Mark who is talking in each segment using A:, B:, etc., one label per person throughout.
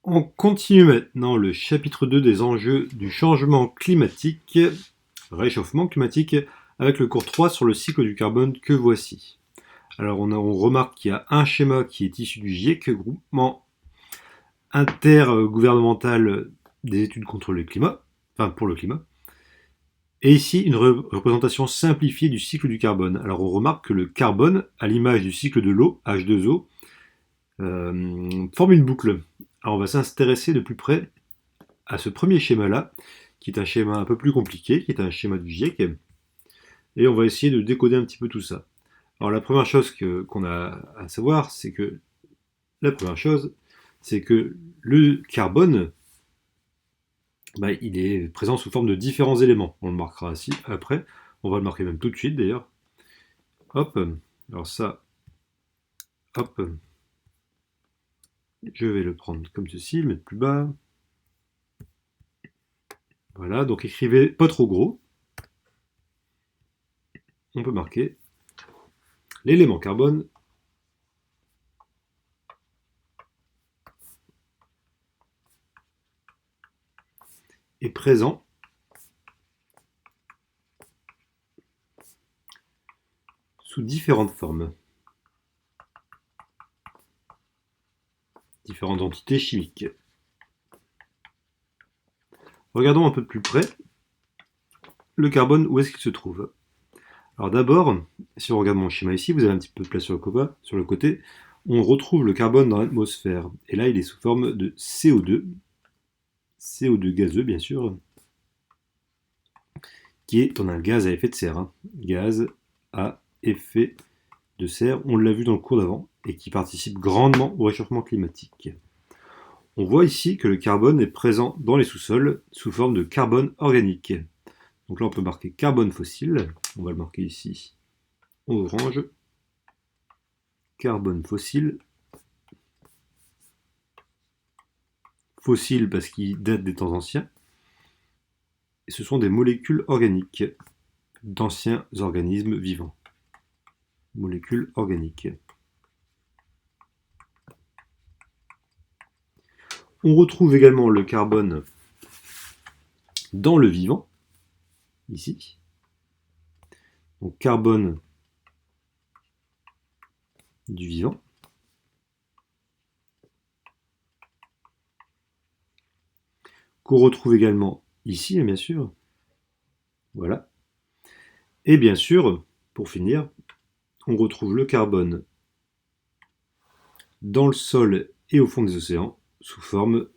A: On continue maintenant le chapitre 2 des enjeux du changement climatique, réchauffement climatique, avec le cours 3 sur le cycle du carbone que voici. Alors on remarque qu'il y a un schéma qui est issu du GIEC, groupement intergouvernemental des études contre le climat, enfin pour le climat, et ici une représentation simplifiée du cycle du carbone. Alors on remarque que le carbone, à l'image du cycle de l'eau, H2O, forme une boucle. Alors on va s'intéresser de plus près à ce premier schéma-là, qui est un schéma un peu plus compliqué, qui est un schéma du GIEC, et on va essayer de décoder un petit peu tout ça. Alors la première chose qu'on a à savoir, c'est que le carbone, il est présent sous forme de différents éléments. On le marquera ici après, on va le marquer même tout de suite d'ailleurs. Hop, alors ça, hop, je vais le prendre comme ceci, le mettre plus bas. Voilà, donc écrivez pas trop gros. On peut marquer l'élément carbone est présent sous différentes formes, différentes entités chimiques. Regardons un peu de plus près le carbone, où est-ce qu'il se trouve. Alors d'abord, si on regarde mon schéma ici, vous avez un petit peu de place sur le côté, on retrouve le carbone dans l'atmosphère. Et là, il est sous forme de CO2, CO2 gazeux bien sûr, qui est un gaz à effet de serre. Gaz à effet de serre, on l'a vu dans le cours d'avant, et qui participe grandement au réchauffement climatique. On voit ici que le carbone est présent dans les sous-sols sous forme de carbone organique. Donc là, on peut marquer carbone fossile. On va le marquer ici en orange. Carbone fossile. Fossile parce qu'il date des temps anciens. Et ce sont des molécules organiques d'anciens organismes vivants. Molécules organiques. On retrouve également le carbone dans le vivant, ici. Donc carbone du vivant. Qu'on retrouve également ici, bien sûr. Voilà. Et bien sûr, pour finir, on retrouve le carbone dans le sol et au fond des océans, sous forme,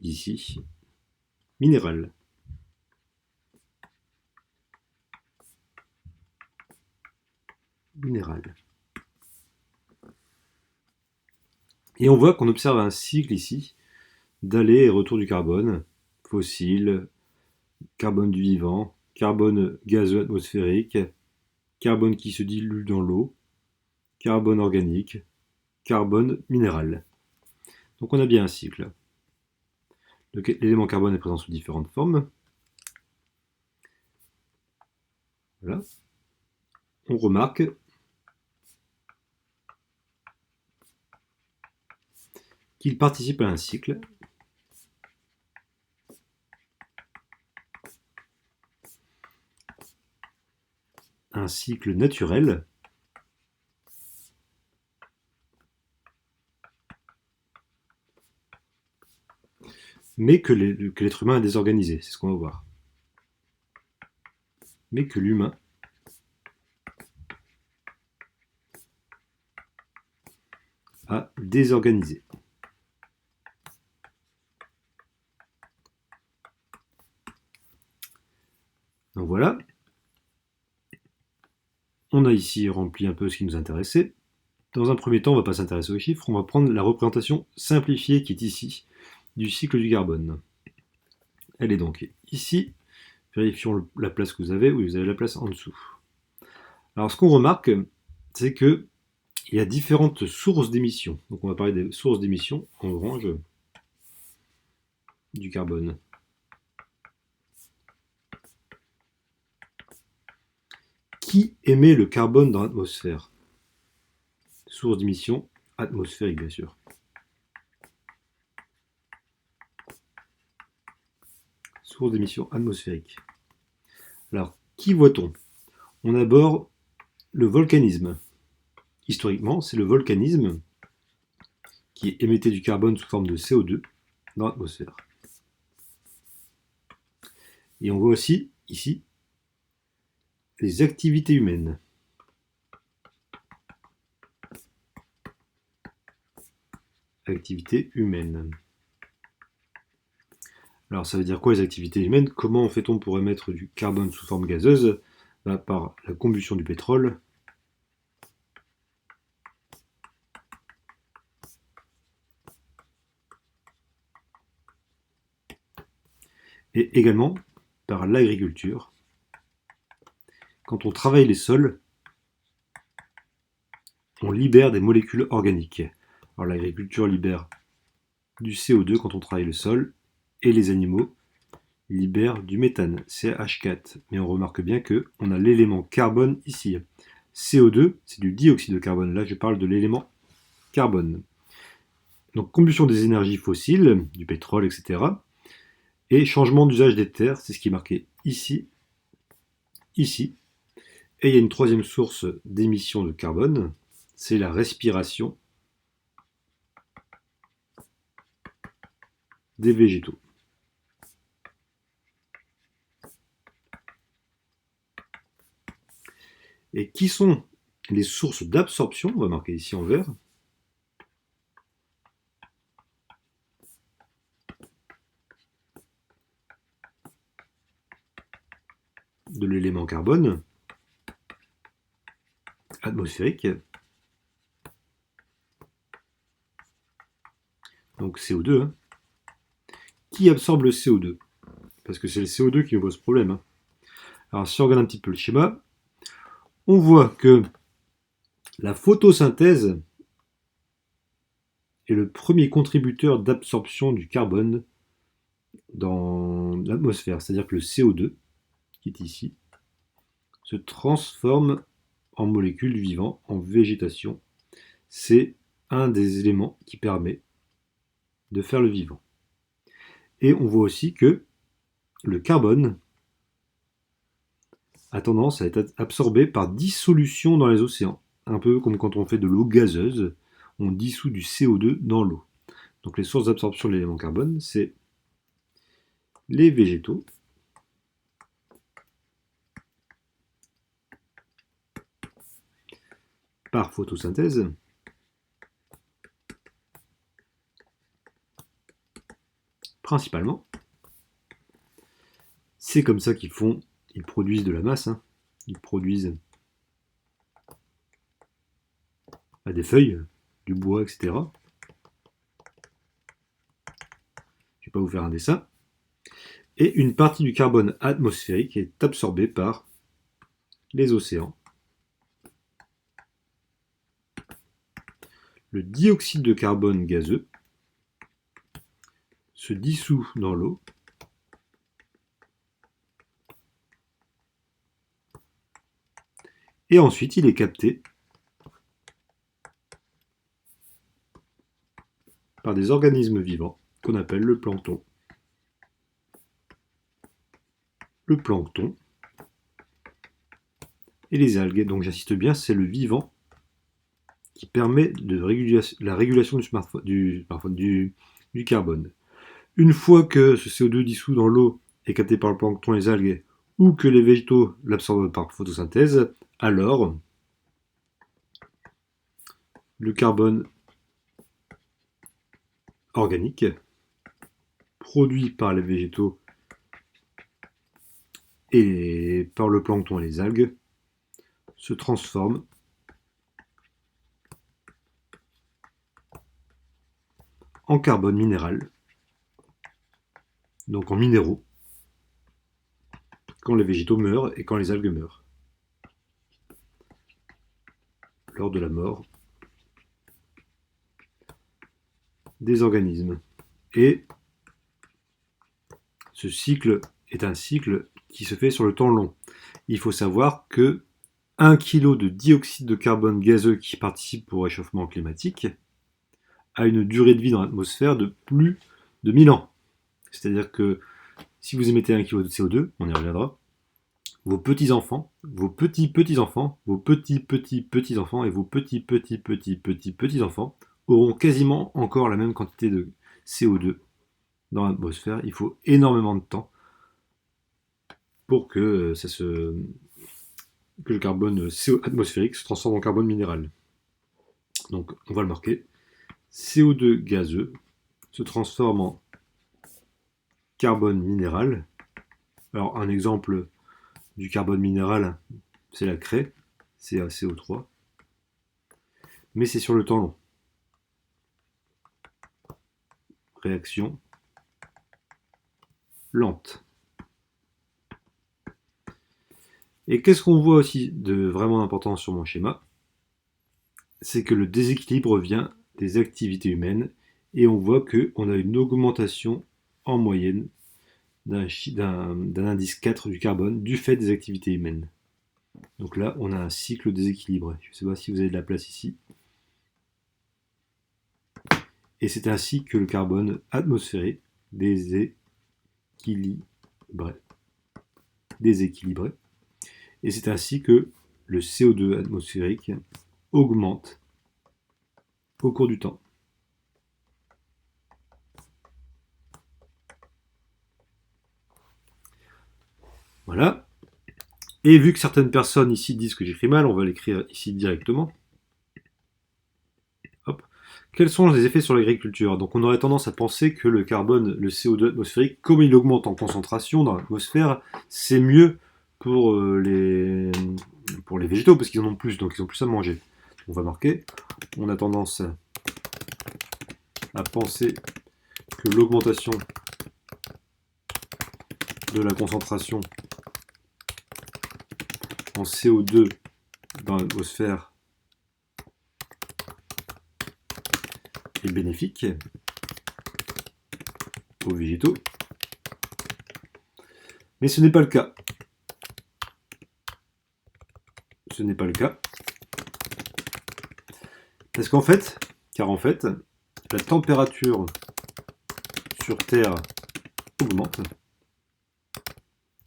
A: ici, minérale. Minérale. Et on voit qu'on observe un cycle ici, d'aller et retour du carbone, fossile, carbone du vivant, carbone gazeux atmosphérique, carbone qui se dilue dans l'eau, carbone organique, carbone minéral. Donc on a bien un cycle. L'élément carbone est présent sous différentes formes. Voilà. On remarque qu'il participe à un cycle. Un cycle naturel. Mais que l'être humain a désorganisé, c'est ce qu'on va voir. Mais que l'humain a désorganisé. Donc voilà. On a ici rempli un peu ce qui nous intéressait. Dans un premier temps, on ne va pas s'intéresser aux chiffres, on va prendre la représentation simplifiée qui est ici, du cycle du carbone. Elle est donc ici. Vérifions la place que vous avez la place en dessous. Alors ce qu'on remarque, c'est qu'il y a différentes sources d'émissions. Donc on va parler des sources d'émissions en orange du carbone. Qui émet le carbone dans l'atmosphère? Source d'émission atmosphérique, bien sûr. sources d'émissions atmosphériques. Alors, qui voit-on? On aborde le volcanisme. Historiquement, c'est le volcanisme qui émettait du carbone sous forme de CO2 dans l'atmosphère. Et on voit aussi, ici, les activités humaines. Activités humaines. Alors ça veut dire quoi les activités humaines? Comment fait-on pour émettre du carbone sous forme gazeuse? Par la combustion du pétrole. Et également par l'agriculture. Quand on travaille les sols, on libère des molécules organiques. Alors l'agriculture libère du CO2 quand on travaille le sol, et les animaux libèrent du méthane, CH4. Mais on remarque bien qu'on a l'élément carbone ici. CO2, c'est du dioxyde de carbone. Là, je parle de l'élément carbone. Donc combustion des énergies fossiles, du pétrole, etc. Et changement d'usage des terres, c'est ce qui est marqué ici, ici. Et il y a une troisième source d'émissions de carbone, c'est la respiration des végétaux. Et qui sont les sources d'absorption? On va marquer ici en vert. De l'élément carbone atmosphérique. Donc CO2. Hein. Qui absorbe le CO2? Parce que c'est le CO2 qui nous pose problème. Hein. Alors si on regarde un petit peu le schéma, on voit que la photosynthèse est le premier contributeur d'absorption du carbone dans l'atmosphère. C'est-à-dire que le CO2, qui est ici, se transforme en molécules vivantes, en végétation. C'est un des éléments qui permet de faire le vivant. Et on voit aussi que le carbone a tendance à être absorbé par dissolution dans les océans. Un peu comme quand on fait de l'eau gazeuse, on dissout du CO2 dans l'eau. Donc les sources d'absorption de l'élément carbone, c'est les végétaux, par photosynthèse, principalement. C'est comme ça qu'ils produisent de la masse, hein. Ils produisent des feuilles, du bois, etc. Je ne vais pas vous faire un dessin. Et une partie du carbone atmosphérique est absorbée par les océans. Le dioxyde de carbone gazeux se dissout dans l'eau et ensuite il est capté par des organismes vivants qu'on appelle le plancton. Le plancton et les algues. Donc j'insiste bien, c'est le vivant qui permet la régulation du carbone. Une fois que ce CO2 dissous dans l'eau est capté par le plancton et les algues, ou que les végétaux l'absorbent par photosynthèse, alors le carbone organique produit par les végétaux et par le plancton et les algues se transforme en carbone minéral, donc en minéraux, quand les végétaux meurent et quand les algues meurent, lors de la mort des organismes. Et ce cycle est un cycle qui se fait sur le temps long. Il faut savoir que 1 kg de dioxyde de carbone gazeux qui participe au réchauffement climatique a une durée de vie dans l'atmosphère de plus de 1000 ans. C'est-à-dire que Si vous émettez 1 kg de CO2, on y reviendra, vos petits-enfants, vos petits-petits-enfants, vos petits-petits-petits-enfants et vos petits-petits-petits-petits-petits-enfants auront quasiment encore la même quantité de CO2 dans l'atmosphère. Il faut énormément de temps pour que le carbone atmosphérique se transforme en carbone minéral. Donc on va le marquer. CO2 gazeux se transforme en carbone minéral. Alors un exemple du carbone minéral, c'est la craie, CaCO3. Mais c'est sur le temps long. Réaction lente. Et qu'est-ce qu'on voit aussi de vraiment important sur mon schéma? C'est que le déséquilibre vient des activités humaines et on voit qu'on a une augmentation en moyenne d'un indice 4 du carbone du fait des activités humaines. Donc là, on a un cycle déséquilibré. Je ne sais pas si vous avez de la place ici. Et c'est ainsi que le carbone atmosphérique déséquilibré. Et c'est ainsi que le CO2 atmosphérique augmente au cours du temps. Voilà. Et vu que certaines personnes ici disent que j'écris mal, on va l'écrire ici directement. Hop. Quels sont les effets sur l'agriculture? Donc on aurait tendance à penser que le carbone, le CO2 atmosphérique, comme il augmente en concentration dans l'atmosphère, c'est mieux pour les végétaux, parce qu'ils en ont plus, donc ils ont plus à manger. On va marquer, on a tendance à penser que l'augmentation de la concentration en CO2 dans l'atmosphère est bénéfique aux végétaux. Mais ce n'est pas le cas. Ce n'est pas le cas. Parce qu'en fait, la température sur Terre augmente.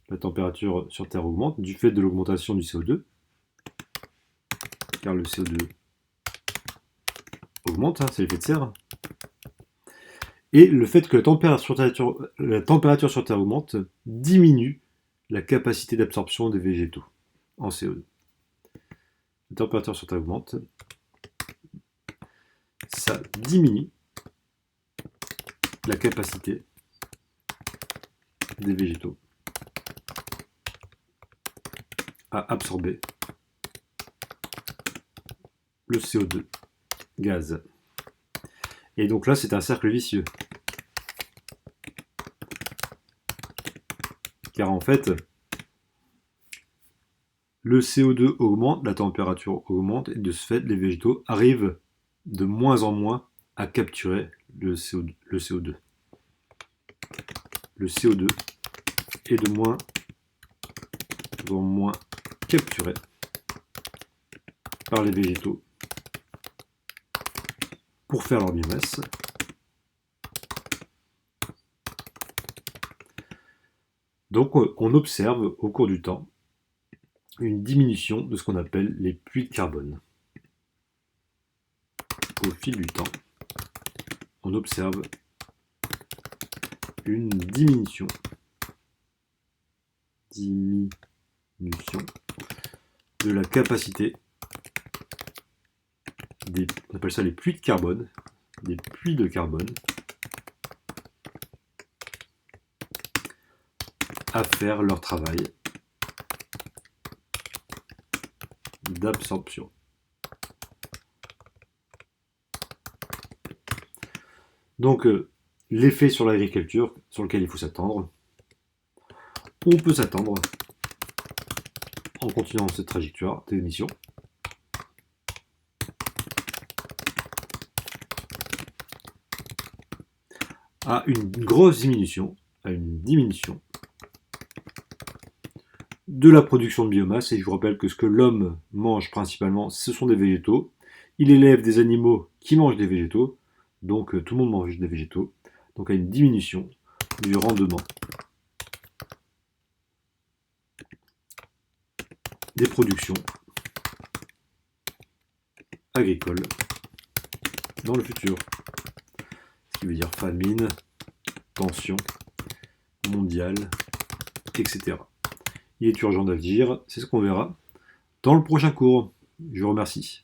A: La température sur Terre augmente du fait de l'augmentation du CO2. Car le CO2 augmente, c'est l'effet de serre. Et le fait que la température sur Terre augmente diminue la capacité d'absorption des végétaux en CO2. La température sur Terre augmente, ça diminue la capacité des végétaux à absorber le CO2 gaz. Et donc là, c'est un cercle vicieux. Car en fait, le CO2 augmente, la température augmente, et de ce fait, les végétaux arrivent de moins en moins à capturer le CO2. Le CO2 est de moins en moins capturé par les végétaux pour faire leur biomasse. Donc on observe au cours du temps une diminution de ce qu'on appelle les puits de carbone. Au fil du temps, on observe une diminution de la capacité on appelle ça les puits de carbone, des puits de carbone, à faire leur travail d'absorption. Donc, l'effet sur l'agriculture sur lequel il faut s'attendre, on peut s'attendre, en continuant cette trajectoire d'émission, à une grosse diminution, de la production de biomasse. Et je vous rappelle que ce que l'homme mange principalement, ce sont des végétaux. Il élève des animaux qui mangent des végétaux, donc tout le monde mange des végétaux. Donc à une diminution du rendement des productions agricoles dans le futur. Ce qui veut dire famine, tension mondiale, etc. Il est urgent d'agir, c'est ce qu'on verra dans le prochain cours. Je vous remercie.